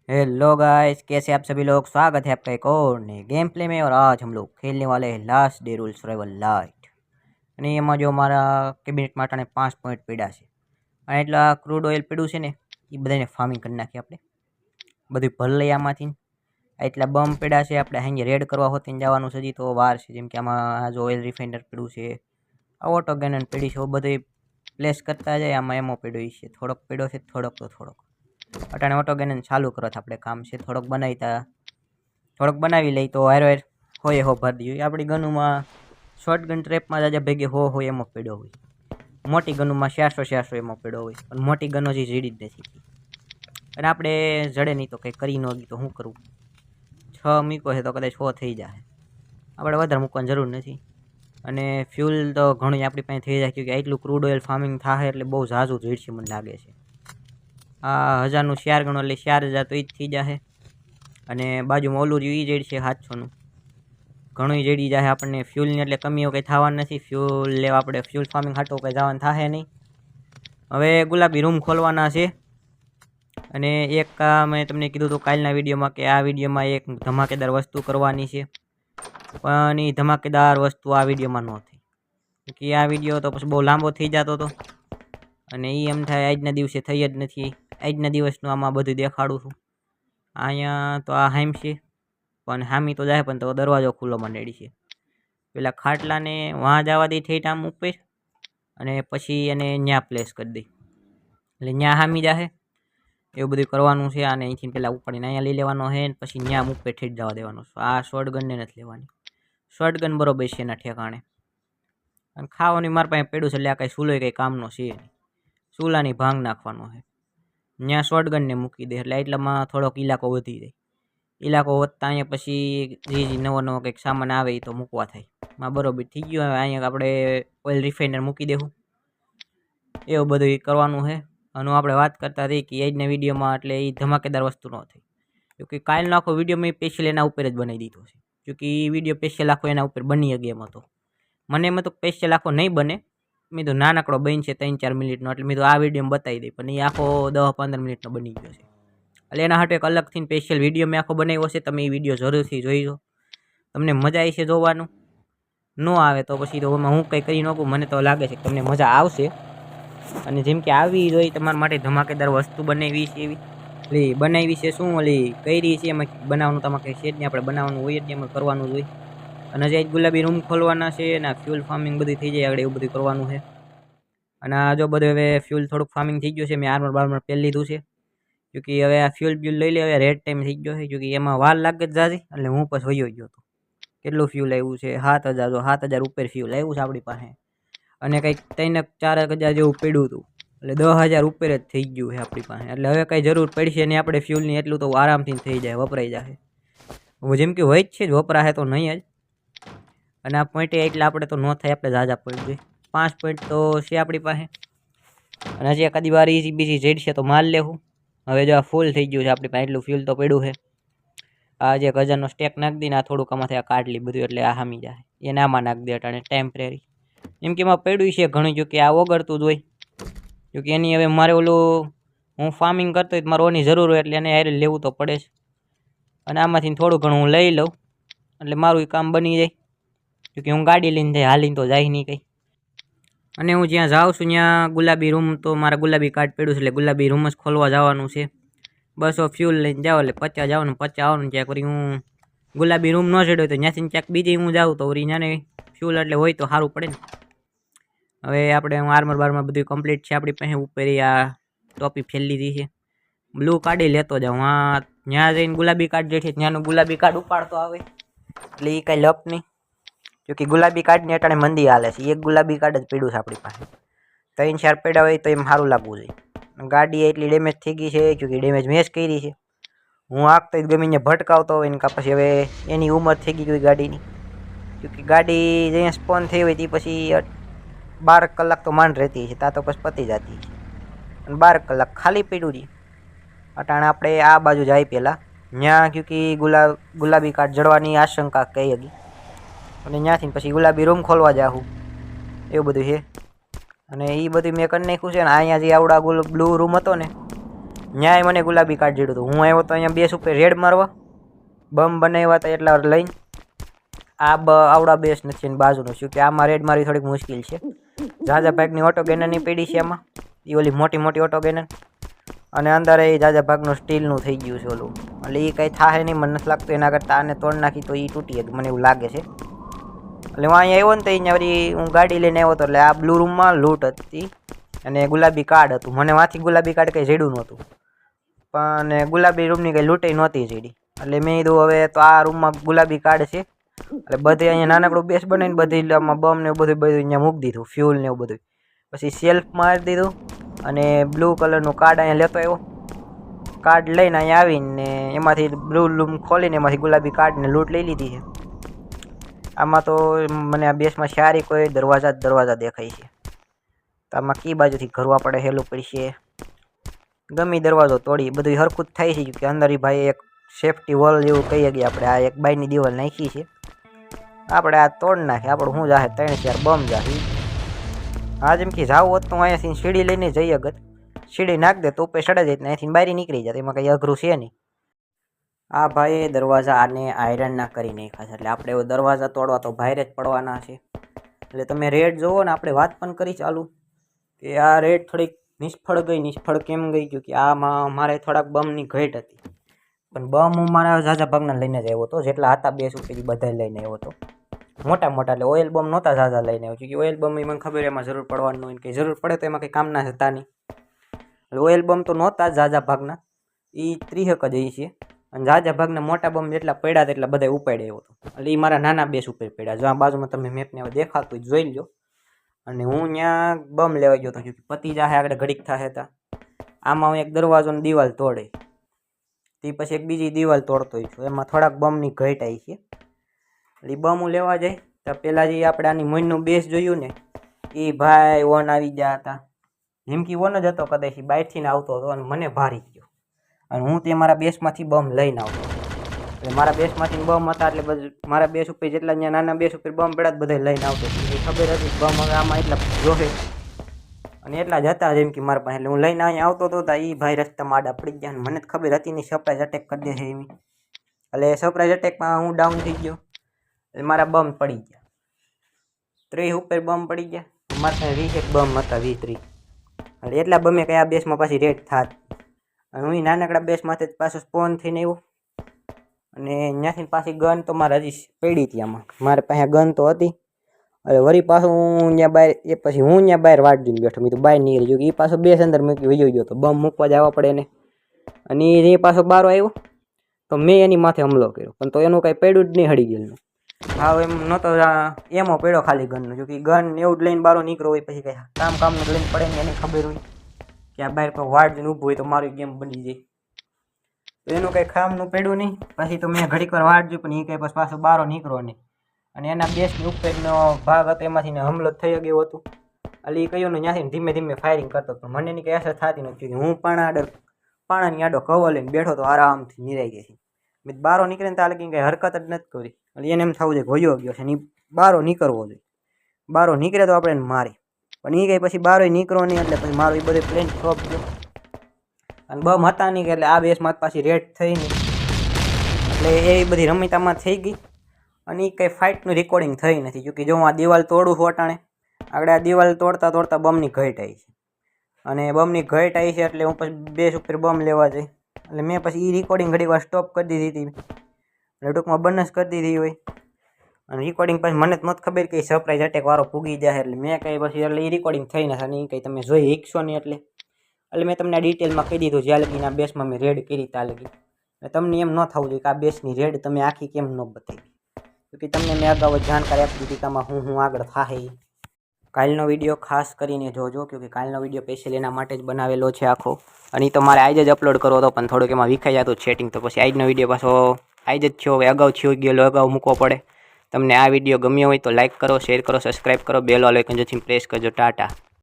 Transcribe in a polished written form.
Hello guys, कैसे आप सभी लोग। स्वागत है आपका एक और नए गेम प्ले में। और आज हम लोग खेलने वाले हैं last day rule survival light. અને એમાં જો મારા કેબિનેટ માટે 5 પોઈન્ટ પડ્યા છે અને એટલા ક્રૂડ ઓઇલ પડ્યું છે ને, એ બધાને ફાર્મિંગ કરી નાખીએ આપણે. બધું ભર લઈએ આમાંથી. એટલા બમ પડ્યા છે, આપણે અહીં રેડ કરવા હોતી જવાનું છે. હજી તો વાર છે. જેમ કે આમાં આ જો ઓઇલ રિફાઇનર પડ્યું છે, આ ઓટો ગેનન પડી છે, બધું પ્લેસ કરતા જાય. આમાં એમો પડ્યો છે, થોડોક પડ્યો છે, થોડોક અટાણે ઓટો ગેનન ચાલુ કરો તો આપણે કામ છે. થોડોક બનાવી લઈ તો હારો હોય હો ભરી દઈએ. આપણી ગનુમાં શોર્ટ ગન ટ્રેપમાં જાજા ભેગે હોય એમાં પડ્યો હોય. મોટી ગનુમાં 400 એમાં પડ્યો હોય, પણ મોટી ગનો જે જીડી જ નથી. અને આપણે જડે નહીં તો કંઈ કરી ન ગઈ તો શું કરવું. 6 મૂકો છે તો કદાચ 6 થઈ જાય. આપણે વધારે મૂકવાની જરૂર નથી. અને ફ્યુલ તો ઘણું આપણી પાસે થઈ જાય, કે એટલું ક્રૂડ ઓઇલ ફાર્મિંગ થાય એટલે બહુ ઝાઝું જોઈશે મને લાગે છે. આ 1000નું 4 ગણો એટલે 4000 તો એ જ થઈ જશે. અને બાજુમાં ઓલું રહ્યું એ જેડ છે 700નું, ઘણું જેડી જાય આપણને. ફ્યુલની એટલે કમીઓ કંઈ થવાની નથી. ફ્યુલ લેવા આપણે ફ્યુલ ફાર્મિંગ હાટો કંઈ જવાનું થશે નહીં. હવે ગુલાબી રૂમ ખોલવાના છે. અને એક મેં તમને કીધું હતું કાલના વિડીયોમાં કે આ વિડીયોમાં એક ધમાકેદાર વસ્તુ કરવાની છે, પણ એ ધમાકેદાર વસ્તુ આ વિડીયોમાં ન થઈ. કે આ વિડીયો તો પછી બહુ લાંબો થઈ જતો હતો, અને એ એમ થાય આજના દિવસે થઈ જ નથી. આજના દિવસનું આમાં બધું દેખાડું છું. અહીંયા તો આ હાઈમ છે, પણ હામી તો જાય, પણ તો દરવાજો ખુલ્લો માંડેડી છે. પેલા ખાટલાને વાં જવા દઈ ઠેઠ આમ ઉપર, અને પછી એને ન્યા પ્લેસ કરી દઈ એટલે ન્યા હામી જાહે. એવું બધું કરવાનું છે. અને અહીંથી પહેલાં ઉપાડીને અહીંયા લઈ લેવાનો છે, પછી ન્યા ઉપર ઠેઠ જવા દેવાનો છે. આ શોર્ટ ગનને નથી લેવાની. શોર્ટ ગન બરોબર છે એના ઠેકાણે. અને ખાવાની મારા પાસે પડ્યું છે, એટલે આ કાંઈ ચૂલો કંઈ કામનો છે નહીં. ચૂલાની ભાંગ નાખવાનો છે. ત્યાં શોર્ટ ગનને મૂકી દે એટલે એટલામાં થોડોક ઇલાકો વધી જાય. ઇલાકો વધતા અહીંયા પછી જે નવો કંઈક સામાન આવે એ તો મૂકવા થાય. માં બરોબર થઈ ગયું. હવે અહીંયા આપણે ઓઇલ રિફાઇનર મૂકી દેવું. એવું બધું કરવાનું છે. અને આપણે વાત કરતા રહી કે આજના વિડીયોમાં એટલે એ ધમાકેદાર વસ્તુ ન થઈ. જોકે કાલનો આખો વિડીયો મેં સ્પેશિયલ એના ઉપર જ બનાવી દીધો છે. જોકે એ વિડીયો સ્પેશિયલ આખો એના ઉપર બની ગેમ હતો. મને એમાં તો સ્પેશિયલ આખો નહીં બને. મેં તો નાનકડો બન છે 3-4 મિનિટનો, એટલે મેં તો આ વિડીયોમાં બતાવી દઈ. પણ એ આખો 10-15 મિનિટનો બની ગયો છે. એટલે એના હાટે એક અલગથી સ્પેશિયલ વિડીયો મેં આખો બનાવ્યો છે. તમે એ વિડીયો જરૂરથી જોઈજો. તમને મજા આવી છે જોવાનું. ન આવે તો પછી તો હું કંઈ કરી નાખું. મને તો લાગે છે કે તમને મજા આવશે. અને જેમ કે આવી જોઈએ તમારા માટે ધમાકેદાર વસ્તુ બનાવી છે. એવી એટલે બનાવી છે શું ઓલી કરી છે એમાં બનાવવાનું તમારે કંઈ છે જ નહીં. આપણે બનાવવાનું હોય જ નહીં, એમાં કરવાનું જ હોય. અને હજી ગુલાબી રૂમ ખોલવાના છે, અને ફ્યુલ ફાર્મિંગ બધું થઈ જાય આગળ એવું બધું કરવાનું છે. અને આ જો બધું હવે ફ્યુલ થોડુંક ફાર્મિંગ થઈ ગયું છે. મેં આર્મર બાર્મર પહેરી લીધું છે. જોકે હવે આ ફ્યુલ બ્યુલ લઈ લે. હવે રેડ ટાઈમ થઈ ગયો છે, જોકે એમાં વાર લાગે જ જાજી. એટલે હું પછી વયો ગયો હતો. કેટલું ફ્યુલ આવ્યું છે? 7000. જો 7000 ઉપર ફ્યુલ આવ્યું છે આપણી પાસે. અને કંઈક 3-4 હજાર જેવું પડ્યું હતું, એટલે 10,000 ઉપર જ થઈ ગયું છે આપણી પાસે. એટલે હવે કંઈ જરૂર પડશે નહીં આપણે ફ્યુલની. એટલું તો આરામથી થઈ જાય, વપરાઈ જાય. જેમ કે હોય જ છે જ, વપરાશે તો નહીં જ. અને આ પોઈન્ટે એટલે આપણે તો ન થાય, આપણે ઝાઝા પોઈન્ટ જોઈએ. 5 પોઈન્ટ તો છે આપણી પાસે. અને હજી એકાદી વાર બીજી જેડ છે તો માલ લેવું. હવે જો આ ફૂલ થઈ ગયું છે આપણી પાસે, એટલું ફ્યુલ તો પડ્યું છે. આ જે 1000નો સ્ટેક નાખી દઈને આ થોડુંક આમાંથી આ કાઢ લી બધું, એટલે આ હામી જાય. એને આમાં નાખી દે અટાણે ટેમ્પરેરી. એમ કે એમાં પડ્યું છે ઘણું, જો કે આ ઓગળતું જ હોય. જોકે એની હવે મારે ઓલું હું ફાર્મિંગ કરતો હોય મારે ઓની જરૂર હોય, એટલે એને હારે લેવું તો પડે જ. અને આમાંથી થોડું ઘણું હું લઈ લઉં એટલે મારું એ કામ બની જાય. જોકે હું ગાડી લઈને જાય, હાલીને તો જાય નહીં કંઈ. અને હું જ્યાં જાઉં છું ત્યાં ગુલાબી રૂમ તો મારા ગુલાબી કાર્ડ પડ્યું છે, એટલે ગુલાબી રૂમ જ ખોલવા જવાનું છે. બસો ફ્યુલ લઈને જાઓ એટલે 50 જવાનું, 50 આવવાનું. ત્યાં કરી હું ગુલાબી રૂમ ન ચડ્યો તો ત્યાંથી ક્યાંક બીજે હું જાઉં તો વળી ત્યાંને ફ્યુલ એટલે હોય તો સારું પડે ને. હવે આપણે હું આર્મર બારમાં બધું કમ્પ્લીટ છે આપણી પાસે. ઉપર આ ટોપી ફેલી લીધી છે. બ્લુ કાઢી લેતો જાઉં. હા, ત્યાં જઈને ગુલાબી કાર્ડ જે છે ત્યાંનું ગુલાબી કાર્ડ ઉપાડતો આવે, એટલે એ કાંઈ લપ નહીં. જોકે ગુલાબી કાર્ડની અટાણે મંદી હાલે છે. એક ગુલાબી કાર્ડ જ પડ્યું છે આપણી પાસે. 3-4 પડ્યા હોય તો એમ સારું લાગવું જોઈએ. ગાડી એટલી ડેમેજ થઈ ગઈ છે, જોકે ડેમેજ મેં જ કરી છે. હું આખતો ગમીને ભટકાવતો હોય ને, કાં પછી હવે એની ઉંમર થઈ ગઈ ગાડીની. જોકે ગાડી જ્યાં સ્પોન થઈ હોય તે પછી 12 કલાક તો માંડ રહેતી છે. ત્યાં તો પછી પતી જતી છે. અને 12 કલાક ખાલી પડ્યું રહી. અટાણે આપણે આ બાજુ જાય પહેલાં. ત્યાં ક્યોંકि ગુલાબી કાર્ડ જડવાની આશંકા કહી હતી. અને ત્યાંથી પછી ગુલાબી રૂમ ખોલવા જાઉં, એવું બધું છે. અને એ બધું મેં કરી નાખ્યું છે. ને અહીંયા જે આવડા બ્લુ રૂમ હતો ને, ન્યાય મને ગુલાબી કાર્ડ જીડ્યું હતું. હું આવ્યો તો અહીંયા બેસ ઉપર રેડ મારવા, બમ બનાવ્યા હતા એટલા લઈને. આવડા બેસ નથી ને બાજુનું શું કે આમાં રેડ મારવી થોડીક મુશ્કેલ છે. ઝાઝા ભાગની ઓટો ગેનરની પીડી છે આમાં, એ ઓલી મોટી મોટી ઓટો ગેનર. અને અંદર એ ઝાઝા ભાગનું સ્ટીલનું થઈ ગયું છે ઓલું, એટલે એ કંઈ થાય નહીં મને નથી લાગતું. એના કરતાં આને તોડ નાખી તો એ તૂટી હતું મને એવું લાગે છે. એટલે હું અહીંયા આવ્યો ને તો અહીંયા વળી હું ગાડી લઈને આવ્યો હતો, એટલે આ બ્લુ રૂમમાં લૂંટ હતી અને ગુલાબી કાર્ડ હતું. મને વાંથી ગુલાબી કાર્ડ કંઈ જેડું નહોતું, પણ ગુલાબી રૂમની કંઈ લૂંટાઈ નહોતી જેડી. એટલે મેં કીધું હવે તો આ રૂમમાં ગુલાબી કાર્ડ છે, એટલે બધે અહીંયા નાનકડું બેસ બનાવીને બધી આમાં બમ ને બધું અહીંયા મૂકી દીધું, ફ્યુલ ને એવું બધું. પછી સેલ્ફ મારી દીધું અને બ્લુ કલરનું કાર્ડ અહીંયા લેતો આવ્યો. કાર્ડ લઈને અહીંયા આવીને એમાંથી બ્લુ રૂમ ખોલીને એમાંથી ગુલાબી કાર્ડને લૂંટ લઈ લીધી છે. આમાં તો મને આ બેસમાં સારી કોઈ દરવાજા દેખાય છે. તો આમાં કઈ બાજુથી ઘરવા પડે હેલું પડશે. ગમે દરવાજો તોડી બધું હરખું જ થાય છે કે અંદર ભાઈ એક સેફટી વોલ જેવું કહીએ કે આપણે આ એક બાયની દિવાલ નાખી છે, આપણે આ તોડ નાખીએ. આપણે શું જાહે 3-4 બમ જાહે. આ જેમ કે જાવું હોત તો અહીંયાથી સીડી લઈને જઈ અગત, સીડી નાખ દે તો ઉપર સડે જાય ને અહીંથી બહાર નીકળી જાય, એમાં કંઈ અઘરું છે નહીં. આ ભાઈએ દરવાજા આને આયરન ના કરી નાખ્યા છે, એટલે આપણે એવો દરવાજા તોડવા તો બહાર જ પડવાના છે. એટલે તમે રેડ જોવો ને, આપણે વાત પણ કરી ચાલુ કે આ રેડ થોડીક નિષ્ફળ ગઈ. નિષ્ફળ કેમ ગઈ? કે આમાં મારે થોડાક બમની ઘટ હતી, પણ બમ હું મારા ઝાઝા ભાગના લઈને જ આવ્યો હતો. જેટલા હતા બેસ ઉપર બધા લઈને આવ્યો હતો, મોટા મોટા. એટલે ઓઇલ બમ નહોતા ઝાઝા લઈને આવ્યો કે ઓઇલ બમ મને ખબર એમાં જરૂર પડવાનું હોય, કે જરૂર પડે તો એમાં કંઈ કામના હતા નહીં. એટલે ઓઇલ બમ તો નહોતા ઝાઝા ભાગના, એ 30 જ છે. અને ઝાઝા ભાગના મોટા બમ જેટલા પડ્યા એટલા બધા ઉપાડ્યા આવ્યો હતો. એટલે એ મારા નાના બેસ ઉપર પડ્યા. જો આ બાજુમાં તમે મેપને હવે દેખાતું જોઈ લો. અને હું ત્યાં બમ લેવા ગયો હતો, પતિ જાહે આગળ ઘડીક થાય હતા. આમાં હું એક દરવાજોની દિવાલ તોડે, તે પછી એક બીજી દિવાલ તોડતો છું, એમાં થોડાક બમની ઘટ આવી છે. એટલે એ બમ હું લેવા જાય તો પહેલાં જે આપણે આની મોઈનનું બેસ જોયું ને, એ ભાઈ વન આવી ગયા હતા. હિમકી વન જ હતો કદાચ, બહારથી ને આવતો હતો અને મને ભારી ગયો. અને હું તે મારા બેસમાંથી બમ લઈને આવતો. એટલે મારા બેસમાંથી બમ હતા, એટલે બધું મારા બેસ ઉપર જેટલા અહીંયા નાના બેસ ઉપર બમ પડ્યા બધા લઈને આવતો. એ ખબર હતી બમ હવે આમાં એટલા જોશે અને એટલા જ હતા જેમ કે મારા પાસે. એટલે હું લઈને અહીંયા આવતો હતો, એ ભાઈ રસ્તામાં આડા પડી ગયા. મને જ ખબર હતી નહીં સરપ્રાઈઝ અટેક કરી દે છે એવી. એટલે સરપ્રાઈઝ અટેકમાં હું ડાઉન થઈ ગયો, એટલે મારા બમ પડી ગયા. 30 ઉપર બમ પડી ગયા. મારા પાસે 20 બમ હતા, 20-30. એટલે એટલા બમે કયા બેસમાં પાછી રેડ થાત. અને હું નાનકડા બેસમાંથી પાછો સ્પોન થઈને આવ્યો. અને ત્યાંથી પાછી ગન તો મારે હજી પડી હતી આમાં, મારે પાસે ગન તો હતી. એટલે વળી પાછું હું ત્યાં બહાર, એ પછી હું ત્યાં બહાર વાટ દઈને બેઠો. મેં તો બહાર નીકળી ગયો, એ પાછો બેસ અંદર મૂકી વયો ગયો તો બમ મૂકવા જવા પડે ને. અને એ પાછો બારો આવ્યો તો મેં એની માથે હુમલો કર્યો, પણ તો એનું કાંઈ પડ્યું જ નહીં હળી ગયેલું. હા એમ નહોતો એમો પડ્યો ખાલી ગનનો, જો કે ગન એવું જ લઈને બારો નીકળો હોય પછી કંઈ કામનું લઈને પડે ને એને ખબર હોય કે આ બહાર પર વાટ જઈને ઊભું હોય તો મારી ગેમ બની જાય. તો એનું કંઈ કામનું પડ્યું નહીં. પછી તો મેં ઘડીક વાર વાટ જોઈ, પણ એ કંઈ પછી પાછો બારો નીકળો નહીં. અને એના બેસની ઉપરનો ભાગ હતો એમાંથી હમલો થઈ ગયો હતો. એટલે એ કહ્યું ને ત્યાંથી ધીમે ધીમે ફાયરિંગ કરતો હતો. મને એની કંઈ અસર થતી નથી. હું પાણાની આડો કવર લઈને બેઠો તો આરામથી નિરાઈ ગઈ છે. મેં બારો નીકળે ને ત્યાં કંઈ હરકત જ નથી કરી. એટલે એને એમ થવું જોઈએ હોયો ગયો છે ને બારો નીકળવો જોઈએ. બારો નીકળે તો આપણે એને મારી, પણ એ કંઈ પછી બારો નીકળો નહીં. એટલે પછી મારો એ બધો પ્લેન ફ્લોપ ગયો. અને બમ હતા નહીં એટલે આ બેસમાં પાછી રેડ થઈ નહીં. એટલે એ બધી રમિતામાં થઈ ગઈ. અને એ કંઈ ફાઇટનું રેકોર્ડિંગ થઈ નથી. જો કે જો હું આ દિવાલ તોડું છું અટાણે, આગળ આ દિવાલ તોડતા તોડતા બમની ઘટ આવી છે. અને બમની ઘટ આવી છે એટલે હું પછી બેસ ઉપર બમ લેવા જઈ. એટલે મેં પછી એ રેકોર્ડિંગ ઘડી વાર સ્ટોપ કરી દીધી હતી. એટલે ટૂંકમાં બંધ જ કરી દીધી હોય. અને રેકોર્ડિંગ પછી મને જ નથી ખબર કે સરપ્રાઈઝ અટેક વાળો પૂગી જાય. એટલે મેં કંઈ પછી એટલે એ રેકોર્ડિંગ થઈ નથી. અને એ કંઈ તમે જોઈ શીખશો નહીં. એટલે મેં તમને આ ડિટેલમાં કહી દીધું જ્યાં લગીને આ બેસમાં મેં રેડ કરી ત્યાં લગી. તમને એમ ન થવું જોઈએ કે આ બેસની રેડ તમે આખી કેમ ન બતાવી, કે તમને મેં અગાઉ જાણકારી આપી દીધી કે આમાં હું આગળ થાય. કાલનો વિડીયો ખાસ કરીને જોજો, કે કાલનો વિડીયો સ્પેશિયલ એના માટે જ બનાવેલો છે આખો. અને એ તો મારે આજે જ અપલોડ કરવો હતો, પણ થોડુંક એમાં વિખાઈ જતું સેટિંગ. તો પછી આજનો વિડીયો પાછો આજે જ થયો. હવે અગાઉ થયો ગયેલો અગાઉ મૂકવો પડે. તમને આ વિડીયો ગમ્યો હોય તો લાઇક કરો, શેર કરો, સબસ્ક્રાઈબ કરો, બેલ આઇકન જેથી પ્રેસ કરજો. ટાટા.